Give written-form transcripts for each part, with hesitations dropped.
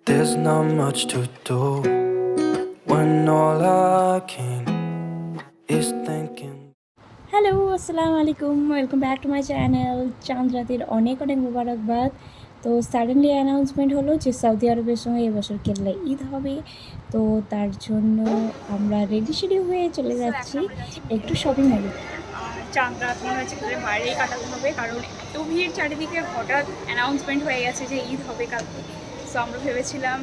There's not much to do when all I can is thinking. Hello, আসসালামু আলাইকুম, welcome back to my channel. চাঁদ রাতের অনেক অনেক মুবারকবাদ। তো সাডেনলি অ্যানাউন্সমেন্ট হলো যে সৌদি আরবের সঙ্গে এবছর কেরলা ঈদ হবে। তো তার জন্য আমরা রেডি শেডি হয়ে চলে যাচ্ছি একটু শপিং মলে। চাঁদ রাত মনে হচ্ছে ঘরের বাইরেই কাটাতে হবে, কারণ এত ভিড় চারিদিকে। হঠাৎ অ্যানাউন্সমেন্ট হয়ে গেছে যে ঈদ হবে কালকে। সো আমরা ভেবেছিলাম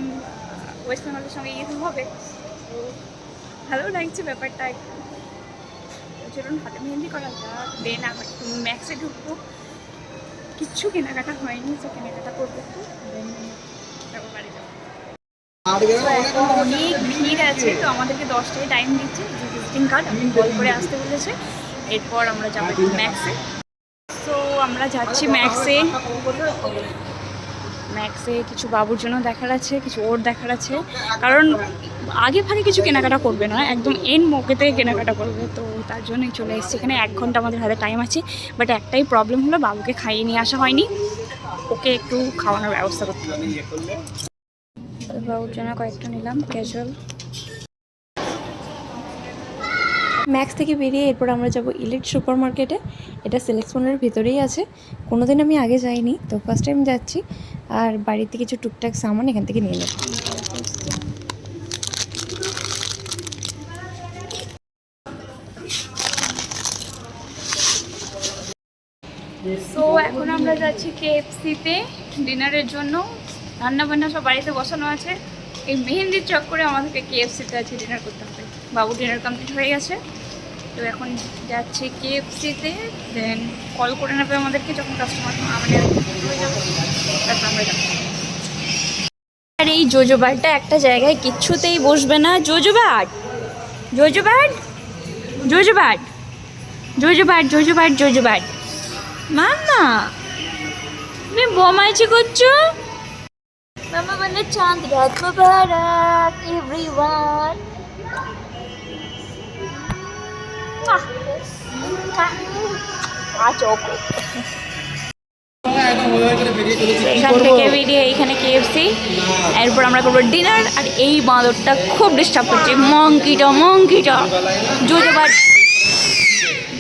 ওয়েস্ট বেঙ্গলের সঙ্গে ঈদ হবে, তো ভালো লাগছে ব্যাপারটা একটু। চলুন হাতে মেহেন্দি করা যাক, দেন আমরা একটু ম্যাক্সে ঢুকবো। কিচ্ছু কেনাকাটা হয়নি, তো কেনাকাটা করবো একটু, দেন তারপর বাড়ি যাবো। অনেক ভিড় আছে, তো আমাদেরকে 10টায় টাইম দিচ্ছে যে ভিজিটিং কার্ড আমি কল করে আসতে বলেছে। এরপর আমরা যাবো একটু ম্যাক্সে। তো আমরা যাচ্ছি ম্যাক্সে। ম্যাক্সে কিছু বাবুর জন্য দেখার আছে, কিছু ওর দেখার আছে, কারণ আগে ভাগে কিছু কেনাকাটা করবে না, একদম এন মৌকে থেকে কেনাকাটা করবে। তো তার জন্যই চলে এসেছি এখানে। 1 ঘন্টা আমাদের হাতে টাইম আছে, বাট একটাই প্রবলেম হলো বাবুকে খাইয়ে নিয়ে আসা হয়নি। ওকে একটু খাওয়ানোর ব্যবস্থা করতে হবে। বাবুর জন্য কয়েকটা নিলাম ক্যাজুয়াল। ম্যাক্স থেকে বেরিয়ে এরপর আমরা যাব ইলিট সুপার মার্কেটে। এটা সিলেকশনের ভিতরেই আছে, কোনোদিন আমি আগে যাইনি, তো ফার্স্ট টাইম যাচ্ছি। আর বাড়িতে কিছু টুকটাক সামান এখান থেকে নিয়ে নেব। সো এখন আমরা যাচ্ছি KFC-তে ডিনারের জন্য। রান্নাবান্না সব বাড়িতে বসানো আছে, এই মেহেন্দির চক্করে আমাদেরকে KFC-তে আছে ডিনার করতে হবে। বাবু ডিনার কমপ্লিট হয়ে গেছে, তো এখন যাচ্ছি KFC-তে। দেন কল করে নেবে আমাদেরকে যখন কাস্টমার আমাদের হয়ে যাবে, তারপর আমরা যাবো। আর এই জোজো বারটা একটা জায়গায় কিচ্ছুতেই বসবে না। জোজো বার, জোজো বার, জোজো বার, জোজো বার, জোজো বার, জোজো বার। মাম্মা, তুমি বোমাইছি করছো? মাম্মা বলে চাঁদ রাত মুবারক এভরিওয়ান। এখান থেকে বেরিয়ে এইখানে KFC, এরপর আমরা করবো ডিনার। আর এই বাঁদরটা খুব ডিস্টার্ব করছে, মঙ্কিটা মঙ্কিটা। জোজোবাট,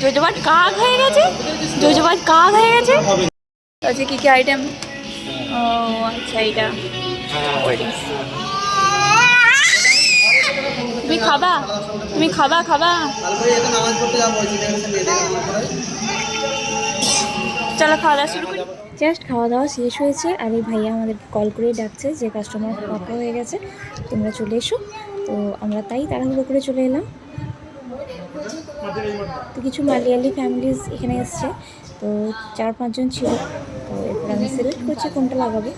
জোজোবাট কাক হয়ে গেছে, জোজোবাট কাক হয়ে গেছে। আচ্ছা কী কী আইটেম? ও আচ্ছা, এইটা তুমি খাবা, তুমি খাবা খাবা? চলো খাওয়া দাওয়া শুরু করি। জাস্ট খাওয়া দাওয়া শেষ হয়েছে, আর এই ভাইয়া আমাদেরকে কল করেই ডাকছে যে কাস্টমার ফাঁকা হয়ে গেছে, তোমরা চলে এসো। তো আমরা তাই তাড়াহুড়ো করে চলে এলাম। তো কিছু মালিয়ালি ফ্যামিলিজ এখানে এসছে, তো 4-5 জন ছিল। তো এরপর আমি সিলেক্ট করছি কোনটা লাগাবো।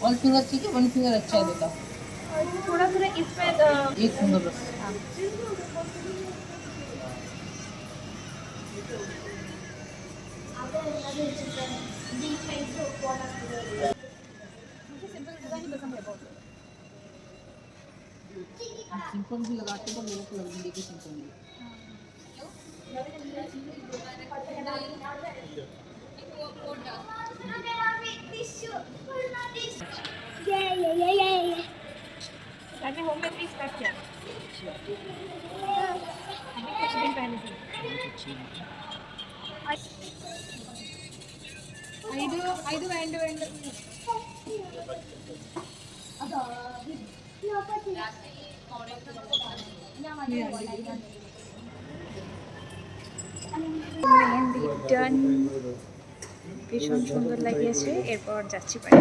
वन फिंगर ठीक है, वन फिंगर अच्छा है बेटा। थोड़ा थोड़ा इसमें एक फिंगर बस। सिंपल भी लगाते हैं, लोगों को लगने देके सिंपल भी। होममेड पीस काट किया अभी कुछ दिन पहले से। ఐదు వేండు వేండు মেহেন্দি ডান, ভীষণ সুন্দর লাগিয়েছে। এরপর যাচ্ছি বাড়ি।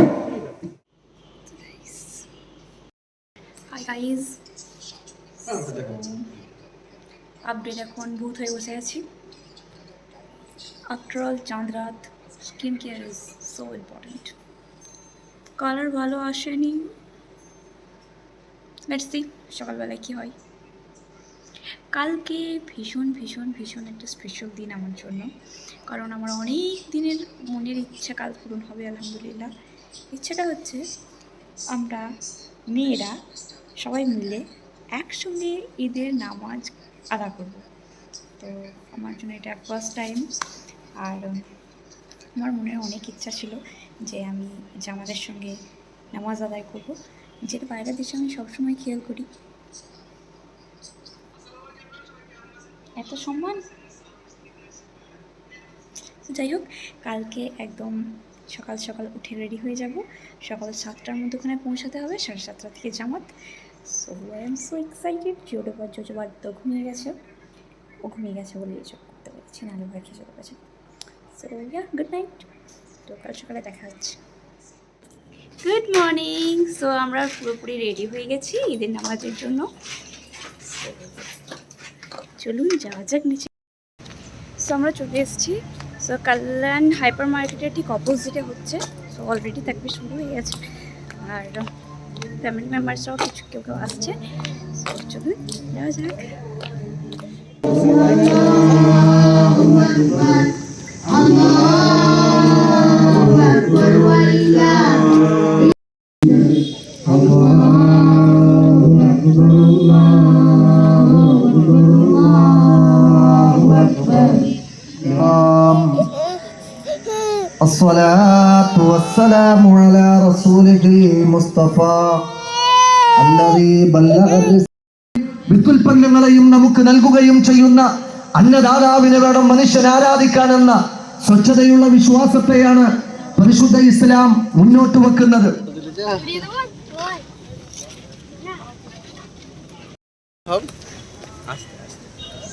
হাই গাইজ, আপডেট এখন ভূত হয়ে বসে আছি। আফটার অল চাঁদ রাত, skin care is so important. Colour ভালো আসেনি, লেটস সি সকালবেলায় কী হয়। কালকে ভীষণ ভীষণ ভীষণ একটা স্পেশাল দিন আমার জন্য, কারণ আমার অনেক দিনের মনের ইচ্ছা কাল পূরণ হবে আলহামদুলিল্লাহ। ইচ্ছাটা হচ্ছে আমরা মেয়েরা সবাই মিলে একসঙ্গে ঈদের নামাজ আদা করব। তো আমার জন্য এটা ফার্স্ট টাইম। আর আমার মনের অনেক ইচ্ছা ছিল যে আমি জামাতের সঙ্গে নামাজ আদায় করব, যেটা বাইরের দেশে আমি সবসময় খেয়াল করি। এত সম্মান, যাই হোক, কালকে একদম সকাল সকাল উঠে রেডি হয়ে যাব। সকাল 7টার মধ্যে ওখানে পৌঁছাতে হবে, 7:30 থেকে জামাত। So I am so excited. জোজোবার তো ঘুমিয়ে গেছে, ও ঘুমিয়ে গেছে বলে এসব করতে পেরেছি, নাহলে ভয় খেয়ে চলে গেছে। So yeah, good night. তো কাল সকালে দেখা হচ্ছে। Good morning. সো আমরা পুরোপুরি রেডি হয়ে গেছি ঈদের নামাজের জন্য। চলুন যাওয়া যাক নিচে। সো আমরা চলে এসেছি। সো কল্যাণ হাইপার মার্কেটের ঠিক অপোজিটে হচ্ছে। সো অলরেডি থাকবে শুরু হয়ে গেছে, আর ফ্যামিলি মেম্বার্সরাও কিছু কেউ কেউ আসছে। সো চলুন যাওয়া যাক। الصلاة والسلام على رسوله المصطفى الذي بلغ വിത്തുൽപ്പന്നങ്ങളെയും നമുക്ക് നൽകുകയും ചെയ്യുന്ന അന്നദാതാവിനെ വേണം മനുഷ്യൻ ആരാധിക്കാനെന്ന സ്വച്ഛതയുള്ള വിശ്വാസത്തെയാണ് പരിശുദ്ധ ഇസ്ലാം മുന്നോട്ട് വെക്കുന്നത്.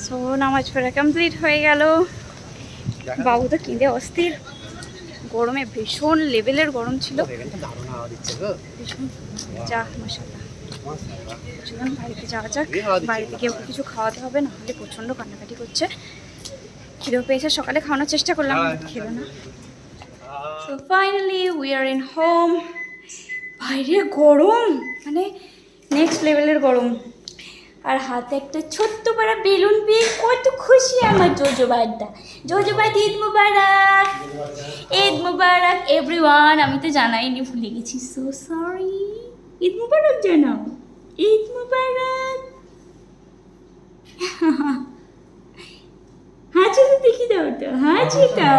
সো নামাজ পড়া কমপ্লিট হয়ে গেল। বাবু তো কিনে অস্থির, গরমে ভীষণ লেভেলের গরম ছিল, ভীষণ। যা মাশাআল্লাহ, চলুন বাড়িতে যাওয়া যাক। বাড়িতে গিয়ে ওকে কিছু খাওয়াতে হবে, নাহলে প্রচণ্ড কান্নাকাটি করছে। খিদেও পেয়েছে, সকালে খাওয়ানোর চেষ্টা করলাম, খেলো না। So finally we are in home. বাইরে গরম মানে নেক্সট লেভেলের গরম, আর হাতে একটা ছোট্ট পাড়া বেলুন পেয়ে কত খুশি আমার জোজোবাইটা। জোজোবাই ঈদ মুবারক, ঈদ মুবারক এভরিওয়ান। আমি তো জানাইনি, ভুলে গেছি, সো সরি। ঈদ মুবারক জানাও, ঈদ মুবারক। হাঁচিটা দেখি দাও তো, হাঁচিটা।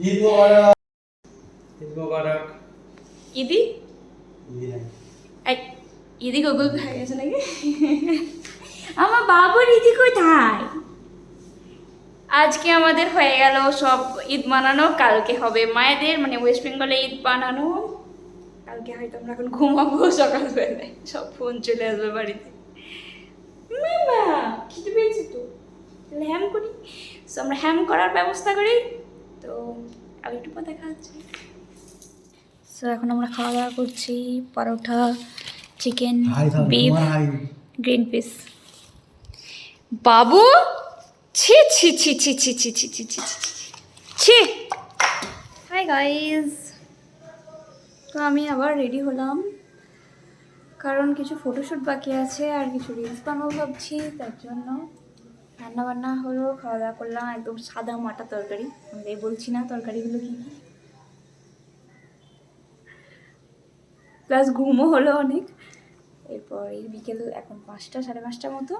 ঈদ মুবারক, ঈদ মুবারক। ইদি ইদি গুগল হয়ে গেছে নাকি? আমার বাবুর ইদি কোথায়? আজকে আমাদের হয়ে গেল সব ঈদ মানানো, কালকে হবে মায়েদের মানে ওয়েস্ট বেঙ্গলে ঈদ বানানো। কালকে হয়তো আমরা এখন ঘুমাবো, সকালবেলায় সব ফোন চলে আসবে বাড়িতে। মামা খিদে পেয়েছে তো, তাহলে হ্যাম করি। সো আমরা হ্যাম করার ব্যবস্থা করি। তো আর একটু পর দেখা হচ্ছে। সো এখন আমরা খাওয়া দাওয়া করছি, পরোটা, চিকেন, বিফ, গ্রিন পিস। বাবু ছি ছি ছি ছি ছি ছি ছি ছি ছি ছি। হাই গাইজ, তো আমি আবার রেডি হলাম, কারণ কিছু ফটোশ্যুট বাকি আছে আর কিছু রিলস বানাবো ভাবছি। তার জন্য রান্না বান্না হলো, খাওয়া দাওয়া করলাম, একদম সাদা মাটা তরকারি। আমি বলছি না তরকারিগুলো কী কী, প্লাস ঘুমও হলো অনেক। এরপর এই বিকেল এখন 5টা 5:30টার মতো,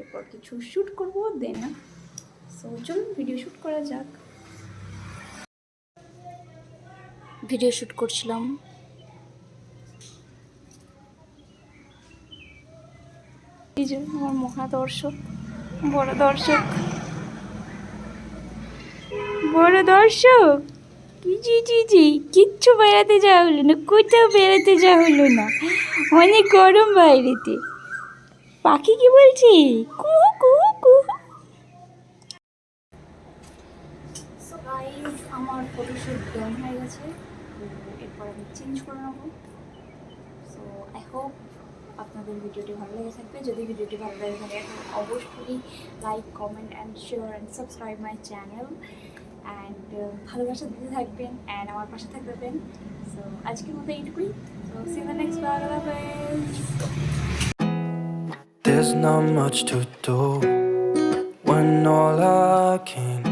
এরপর কিছু শ্যুট করবো, দেন না। সো চলুন ভিডিও শ্যুট করা যাক। ভিডিও শ্যুট করছিলাম। এই যে আমার মহা দর্শক, বড় দর্শক, বড় দর্শক। জি জি জি, কিচ্ছু বেড়াতে যাওয়া হলো না, কোথাও বেড়াতে যাওয়া হলো না, অনেক গরম বাইরেতে। পাখি কি বলছি? কুহু কুহু কুহু। সো গাইস, আমার ফটোশ্যুট ডান হয়ে গেছে, এরপর আমি চেঞ্জ করে নেবো। সো আই হোপ আপনাদের ভিডিওটি ভালো লেগে থাকবে। যদি ভিডিওটি ভালো লাগে থাকে অবশ্যই like, comment and share and subscribe my channel. And ভালোবাসা দিতে থাকবেন অ্যান্ড আমার পাশে থাকবেন। সো আজকের মতো এইটুকুই। So see the next blog. আল্লাহ হাফেজ। There's not much to do when all I can